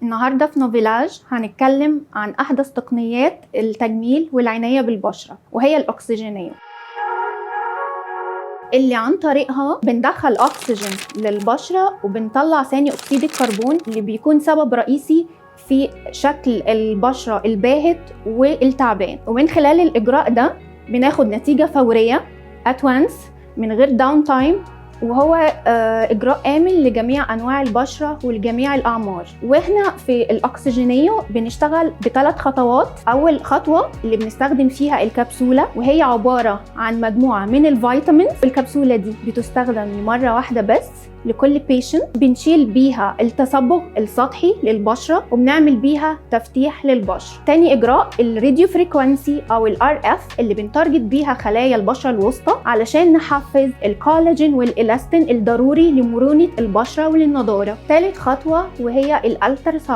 النهاردة في نوفيلاج هنتكلم عن أحدث تقنيات التجميل والعناية بالبشرة، وهي الأكسجينية، اللي عن طريقها بندخل أكسجين للبشرة وبنطلع ثاني أكسيد الكربون اللي بيكون سبب رئيسي في شكل البشرة الباهت والتعبان. ومن خلال الإجراء ده بناخد نتيجة فورية at once من غير داون تايم، وهو إجراء آمن لجميع أنواع البشرة ولجميع الأعمار. وإحنا في الأكسجينية بنشتغل بثلاث خطوات. أول خطوة اللي بنستخدم فيها الكبسولة، وهي عبارة عن مجموعة من الفيتامين. الكبسولة دي بتستخدم مرة واحدة بس لكل بيشنت. بنشيل بيها التصبغ السطحي للبشرة وبنعمل بيها تفتيح للبشرة. تاني إجراء الراديو فريكوانسي أو الRF، اللي بنتارجت بيها خلايا البشرة الوسطى علشان نحفز الكولاجين والإلاستين الضروري لمرونة البشرة وللنضارة. ثالث خطوة وهي الألتراساوند.